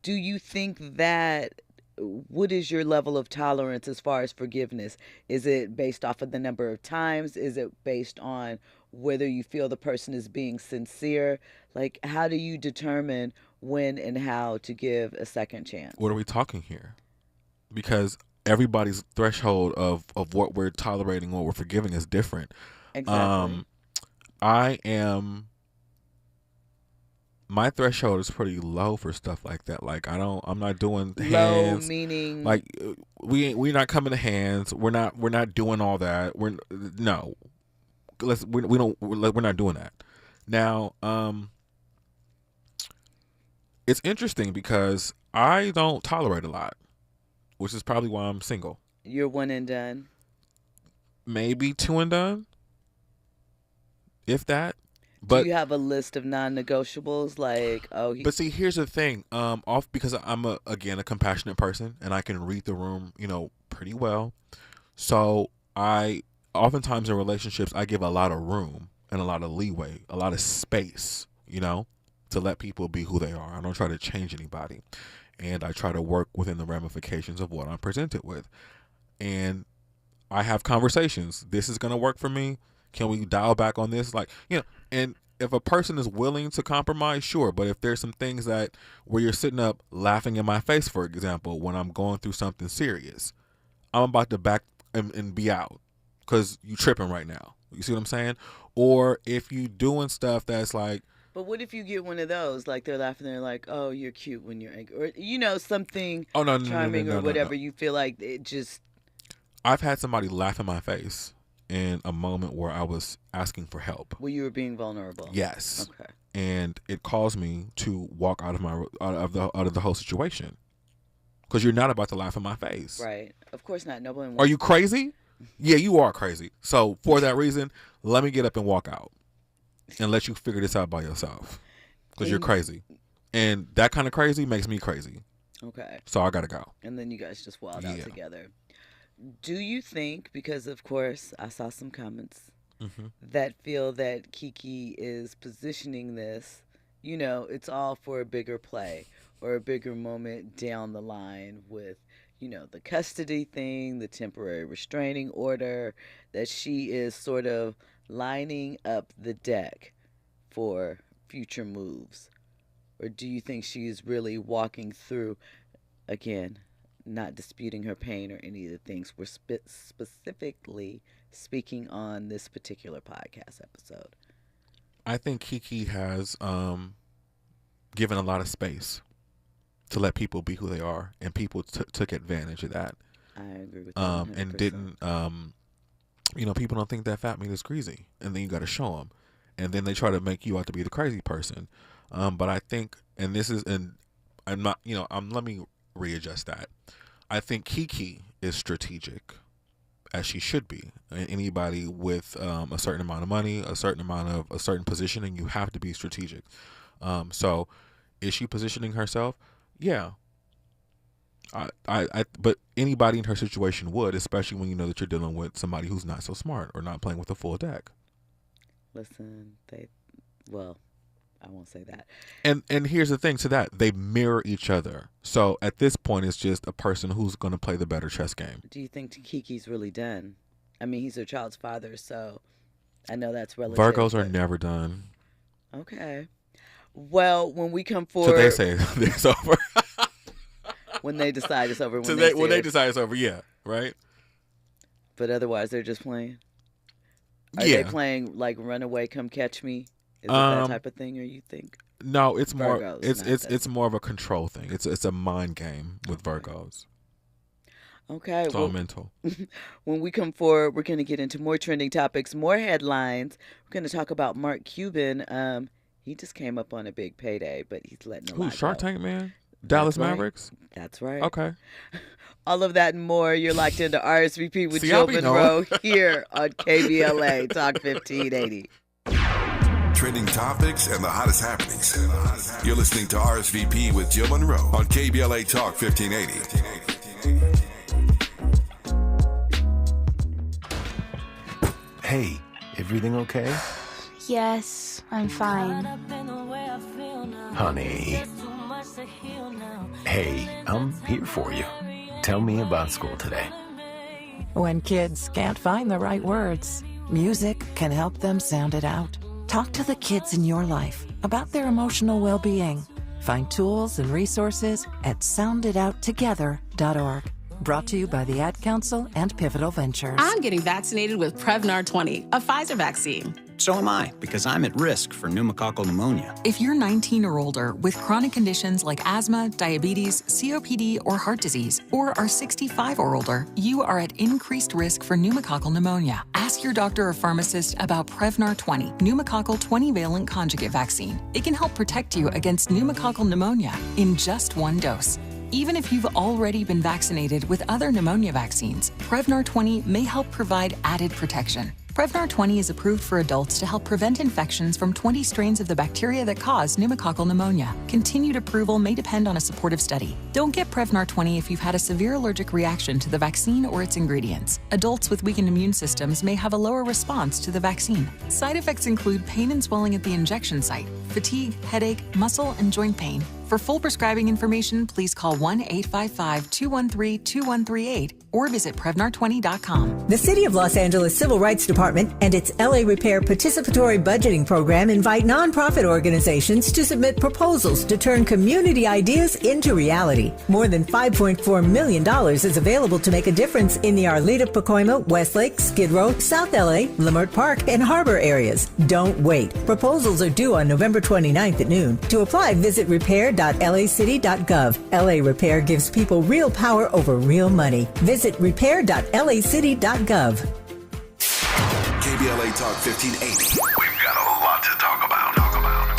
do you think that, what is your level of tolerance as far as forgiveness? Is it based off of the number of times? Is it based on whether you feel the person is being sincere? Like, how do you determine when and how to give a second chance? What are we talking here? Because everybody's threshold of what we're tolerating, what we're forgiving is different. Exactly. My threshold is pretty low for stuff like that. Like I'm not doing Low hands. meaning Like we're not coming to hands. We're not doing all that. We're not doing that. Now, it's interesting because I don't tolerate a lot, which is probably why I'm single. You're one and done. Maybe two and done, if that. But do you have a list of non-negotiables? Like, but see, here's the thing. Because I'm a compassionate person and I can read the room, you know, pretty well. So I oftentimes in relationships I give a lot of room and a lot of leeway, a lot of space, you know, to let people be who they are. I don't try to change anybody, and I try to work within the ramifications of what I'm presented with. And I have conversations. This is gonna work for me. Can we dial back on this? Like, you know, and if a person is willing to compromise, sure. But if there's some things that where you're sitting up laughing in my face, for example, when I'm going through something serious, I'm about to back and be out because you tripping right now. You see what I'm saying? Or if you doing stuff that's like. But what if you get one of those, like they're laughing, they're like, oh, you're cute when you're angry, or, you know, something charming or whatever. You feel like it just. I've had somebody laugh in my face in a moment where I was asking for help. Where you were being vulnerable. Yes. Okay. And it caused me to walk out of the whole situation, because you're not about to laugh in my face. Right. Of course not. Nobody. Are you crazy? Yeah, you are crazy. So for that reason, let me get up and walk out, and let you figure this out by yourself, because you're crazy, and that kind of crazy makes me crazy. Okay. So I gotta go. And then you guys just wild out together. Do you think, because of course I saw some comments that feel that Keke is positioning this, you know, it's all for a bigger play or a bigger moment down the line with, you know, the custody thing, the temporary restraining order, that she is sort of lining up the deck for future moves? Or do you think she's really walking through, again, not disputing her pain or any of the things we're specifically speaking on this particular podcast episode? I think Keke has given a lot of space to let people be who they are, and people took advantage of that. I agree with that. And didn't, you know, people don't think that fat meat is greasy, and then you got to show them, and then they try to make you out to be the crazy person. But I think, and this is, and I'm not, you know, let me readjust that. I think Keke is strategic, as she should be. And anybody with a certain amount of money, a certain position, and you have to be strategic. So, is she positioning herself? Yeah. But anybody in her situation would, especially when you know that you're dealing with somebody who's not so smart or not playing with a full deck. Listen, I won't say that. And here's the thing to that. They mirror each other. So at this point, it's just a person who's going to play the better chess game. Do you think Keke's really done? I mean, he's her child's father, so I know that's relative. Virgos are never done. Okay. Well, when we come forward. So they say it's over. When they decide it's over. When they decide it's over, yeah. Right? But otherwise, they're just playing? Are they playing like Runaway, Come Catch Me? Is it that type of thing, or you think? No, it's more. Virgos, It's more of a control thing. It's a mind game with Virgos. Okay. It's all mental. When we come forward, we're going to get into more trending topics, more headlines. We're going to talk about Mark Cuban. He just came up on a big payday, but he's letting a lot Shark go. Tank man? Dallas Mavericks? That's right. Okay. All of that and more. You're locked into RSVP with See, Jill I be Munroe knowing. here on KBLA Talk 1580. Trending topics and the hottest happenings. You're listening to RSVP with Jill Munroe on KBLA Talk 1580. Hey, everything okay? Yes, I'm fine. Honey. Hey, I'm here for you. Tell me about school today. When kids can't find the right words, music can help them sound it out. Talk to the kids in your life about their emotional well-being. Find tools and resources at sounditouttogether.org. Brought to you by the Ad Council and Pivotal Ventures. I'm getting vaccinated with Prevnar 20, a Pfizer vaccine. So am I, because I'm at risk for pneumococcal pneumonia. If you're 19 or older with chronic conditions like asthma, diabetes, COPD, or heart disease, or are 65 or older, you are at increased risk for pneumococcal pneumonia. Ask your doctor or pharmacist about Prevnar 20, pneumococcal 20-valent conjugate vaccine. It can help protect you against pneumococcal pneumonia in just one dose. Even if you've already been vaccinated with other pneumonia vaccines, Prevnar 20 may help provide added protection. Prevnar 20 is approved for adults to help prevent infections from 20 strains of the bacteria that cause pneumococcal pneumonia. Continued approval may depend on a supportive study. Don't get Prevnar 20 if you've had a severe allergic reaction to the vaccine or its ingredients. Adults with weakened immune systems may have a lower response to the vaccine. Side effects include pain and swelling at the injection site, fatigue, headache, muscle, and joint pain. For full prescribing information, please call 1-855-213-2138 or visit Prevnar20.com. The City of Los Angeles Civil Rights Department and its LA Repair Participatory Budgeting Program invite nonprofit organizations to submit proposals to turn community ideas into reality. More than $5.4 million is available to make a difference in the Arleta, Pacoima, Westlake, Skid Row, South LA, Leimert Park, and Harbor areas. Don't wait. Proposals are due on November 29th at noon. To apply, visit repair.lacity.gov. LA Repair gives people real power over real money. Visit repair.lacity.gov. KBLA Talk 1580. We've got a lot to talk about.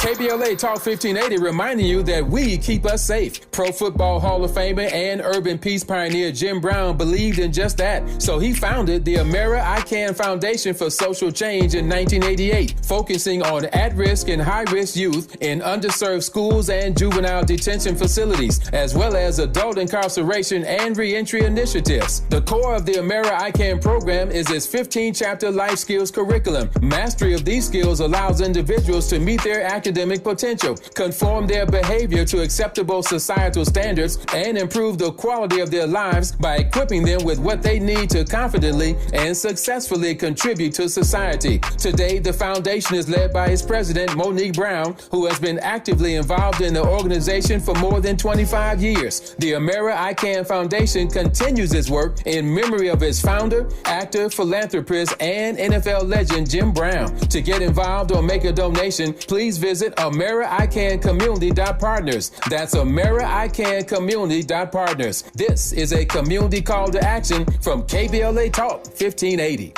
KBLA Talk 1580 reminding you that we keep us safe. Pro Football Hall of Famer and urban peace pioneer Jim Brown believed in just that. So he founded the Amera I Can Foundation for Social Change in 1988, focusing on at-risk and high-risk youth in underserved schools and juvenile detention facilities, as well as adult incarceration and reentry initiatives. The core of the Amera I Can program is its 15-chapter life skills curriculum. Mastery of these skills allows individuals to meet their academic potential, conform their behavior to acceptable societal standards, and improve the quality of their lives by equipping them with what they need to confidently and successfully contribute to society. Today, the foundation is led by its president, Monique Brown, who has been actively involved in the organization for more than 25 years. The Amera I Can Foundation continues its work in memory of its founder, actor, philanthropist, and NFL legend Jim Brown. To get involved or make a donation, please visit AmeriICanCommunity.partners. That's AmeriICanCommunity.partners. This is a community call to action from KBLA Talk 1580.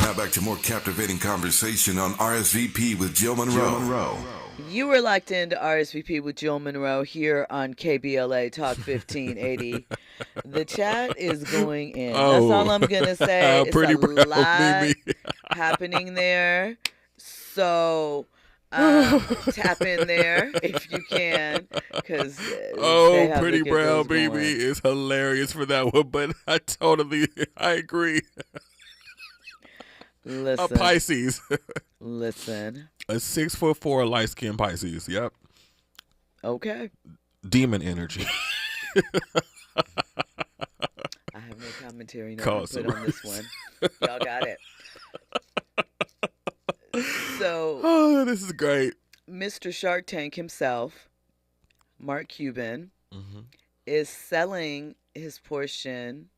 Now back to more captivating conversation on RSVP with Jill Munroe. You were locked into RSVP with Jill Munroe here on KBLA Talk 1580. The chat is going in. That's all I'm going to say. It's Pretty a brown, lot Mimi. happening there. So tap in there if you can. Cause, Pretty brown baby is hilarious for that one, but I agree. Listen. A Pisces. Listen. A 6'4" light-skinned Pisces. Yep. Okay. Demon energy. I have no commentary to put on this one. Y'all got it. So, this is great. Mr. Shark Tank himself, Mark Cuban, is selling his portion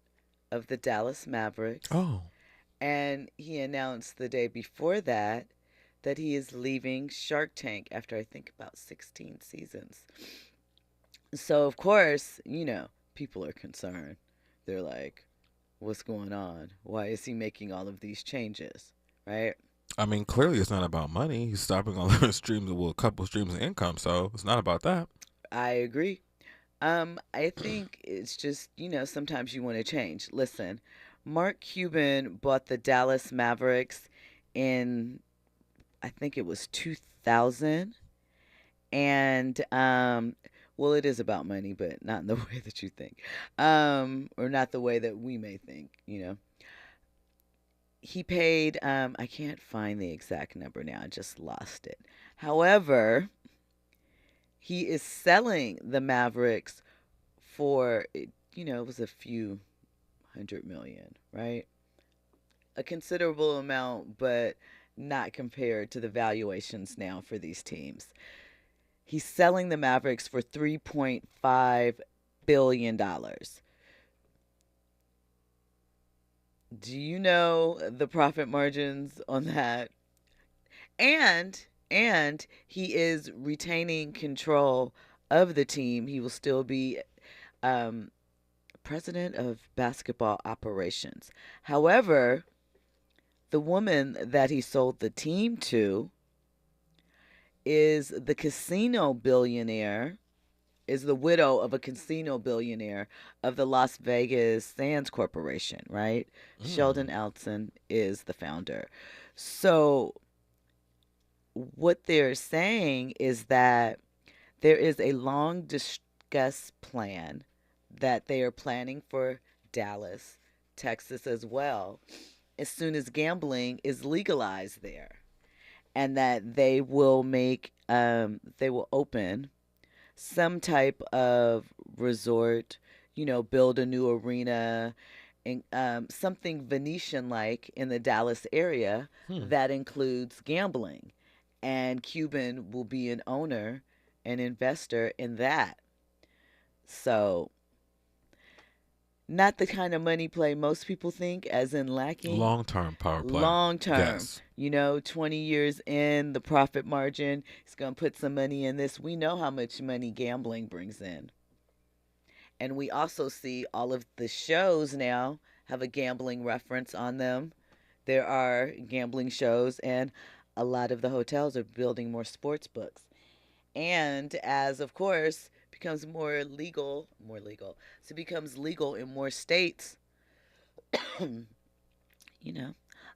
of the Dallas Mavericks. Oh. And he announced the day before that he is leaving Shark Tank after I think about 16 seasons. So, of course, people are concerned. They're like, what's going on? Why is he making all of these changes? Right? I mean, clearly it's not about money. He's stopping all the streams, a couple streams of income, so it's not about that. I agree. I think it's just, sometimes you want to change. Listen, Mark Cuban bought the Dallas Mavericks in, I think it was 2000. And, well, it is about money, but not in the way that you think. Or not the way that we may think, He paid, I can't find the exact number now. I just lost it. However, he is selling the Mavericks for, it was a few $100 million, right? A considerable amount, but not compared to the valuations now for these teams. He's selling the Mavericks for $3.5 billion. Do you know the profit margins on that? And he is retaining control of the team. He will still be president of basketball operations. However, the woman that he sold the team to is the widow of a casino billionaire of the Las Vegas Sands Corporation, right? Sheldon Adelson is the founder. So what they're saying is that there is a long discussed plan that they are planning for Dallas, Texas as well, as soon as gambling is legalized there. And that they will open some type of resort, build a new arena, and something Venetian-like in the Dallas area that includes gambling. And Cuban will be an owner, an investor in that. So, not the kind of money play most people think, as in lacking. Long-term power play. Long-term. Yes. 20 years in, the profit margin, he's going to put some money in this. We know how much money gambling brings in. And we also see all of the shows now have a gambling reference on them. There are gambling shows, and a lot of the hotels are building more sports books. And as, of course, becomes more legal, so it becomes legal in more states,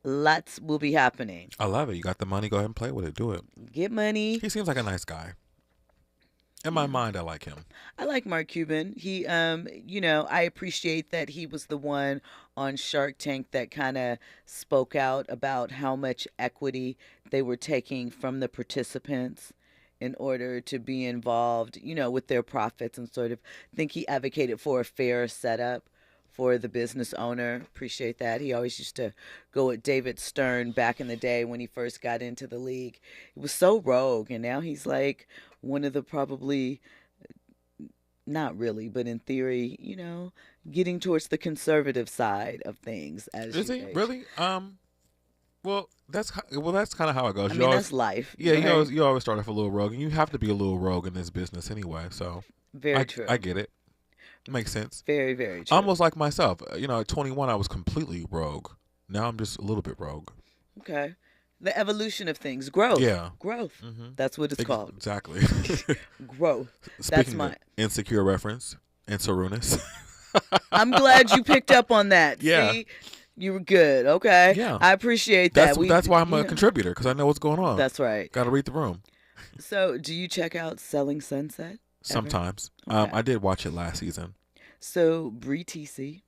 lots will be happening. I love it. You got the money, go ahead and play with it. Do it. Get money. He seems like a nice guy. In my mind, I like him. I like Mark Cuban. He, I appreciate that he was the one on Shark Tank that kind of spoke out about how much equity they were taking from the participants in order to be involved, with their profits, and sort of think he advocated for a fair setup for the business owner. Appreciate that. He always used to go with David Stern back in the day when he first got into the league. He was so rogue, and now he's like one of the probably, not really, but in theory, getting towards the conservative side of things. Is he really? Well, that's kind of how it goes. I mean, that's life. Yeah, right? you always start off a little rogue, and you have to be a little rogue in this business anyway. So very true. I get it. Makes sense. Very, very true. Almost like myself. At 21, I was completely rogue. Now I'm just a little bit rogue. Okay. The evolution of things. Growth. Yeah. Growth. Mm-hmm. That's what it's called. Exactly. Growth. Speaking of insecure reference and Sarunas. I'm glad you picked up on that. Yeah. See? You were good. Okay. Yeah. I appreciate that. That's why I'm a contributor, because I know what's going on. That's right. Got to read the room. So, do you check out Selling Sunset? Sometimes. Okay. I did watch it last season. So, Bree TC,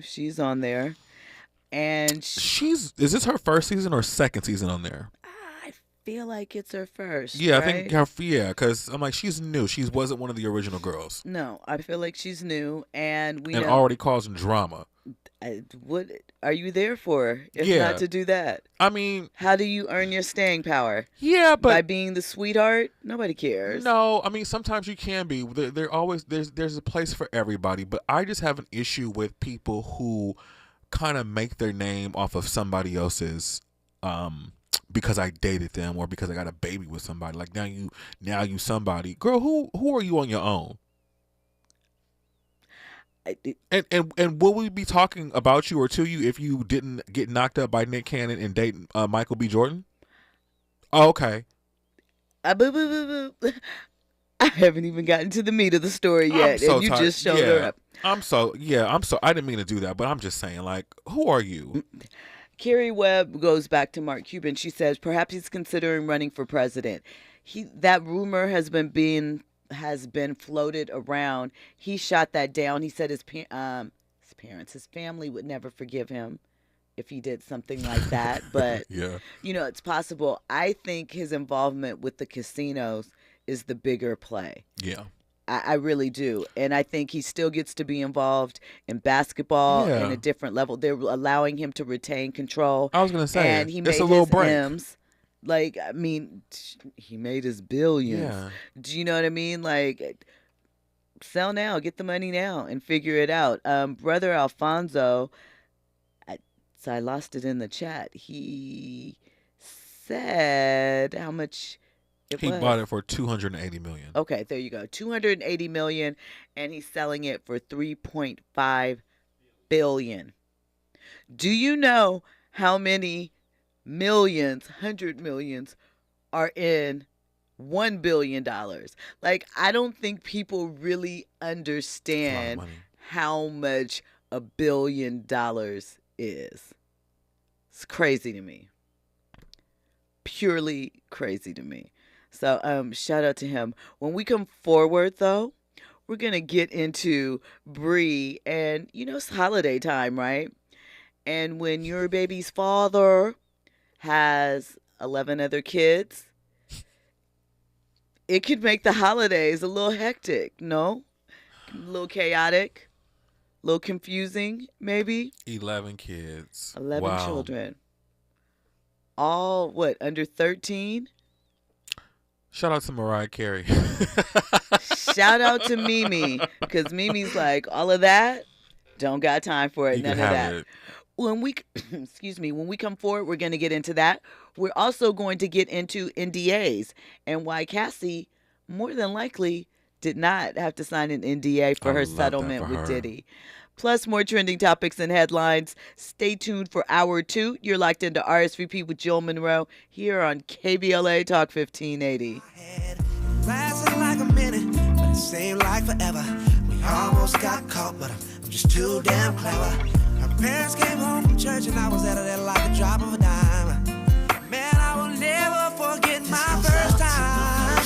she's on there. And is this her first season or second season on there? I feel like it's her first. Yeah, right? I think, because I'm like, she's new. She wasn't one of the original girls. No, I feel like she's new, and we know already causing drama. What are you there for if not to do that? I mean, how do you earn your staying power? Yeah, but by being the sweetheart, nobody cares. No, I mean, sometimes you can be. There's a place for everybody, but I just have an issue with people who kind of make their name off of somebody else's, because I dated them or because I got a baby with somebody. Like now you somebody. Girl, who are you on your own? And will we be talking about you or to you if you didn't get knocked up by Nick Cannon and date Michael B. Jordan? Oh, okay. I haven't even gotten to the meat of the story yet, and you just showed her up. I didn't mean to do that, but I'm just saying, like, who are you? Carrie Webb goes back to Mark Cuban. She says perhaps he's considering running for president. That rumor has been floated around. He shot that down. He said his family would never forgive him if he did something like that. But yeah, it's possible. I think his involvement with the casinos is the bigger play. Yeah. I really do. And I think he still gets to be involved in basketball in a different level. They're allowing him to retain control. I was going to say, and he made a little his break. M's. Like, I mean, he made his billions. Yeah. Do you know what I mean? Like, sell now, get the money now, and figure it out. Brother Alfonso, so I lost it in the chat. He said how much he bought it for $280 million. Okay, there you go. $280 million, and he's selling it for $3.5 billion. Do you know how many millions, 100 millions are in $1 billion? Like, I don't think people really understand how much $1 billion is. It's crazy to me. Purely crazy to me. So shout out to him. When we come forward, though, we're going to get into Bree. And, it's holiday time, right? And when your baby's father has 11 other kids, it could make the holidays a little hectic, no? A little chaotic, a little confusing, maybe? 11 kids. 11 children. All, under 13? Shout out to Mariah Carey. Shout out to Mimi, because Mimi's like, all of that, don't got time for it, none of that. When we come forward, we're going to get into that. We're also going to get into NDAs and why Cassie, more than likely, did not have to sign an NDA for her settlement with Diddy. Plus, more trending topics and headlines. Stay tuned for Hour 2. You're locked into RSVP with Jill Munroe here on KBLA Talk 1580. Lasted like a minute, but it seemed like forever. We almost got caught, but I'm just too damn clever. Our parents came home from church and I was out of there like a drop of a dime. Man, I will never forget my first time.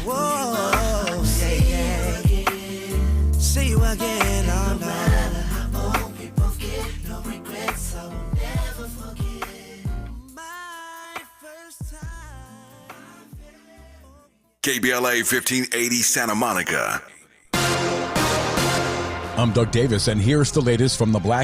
Whoa, yeah. See you again, oh no. Matter how old we both get, no regrets, I will never forget my first time. KBLA 1580 Santa Monica. I'm Doug Davis, and here's the latest from the Black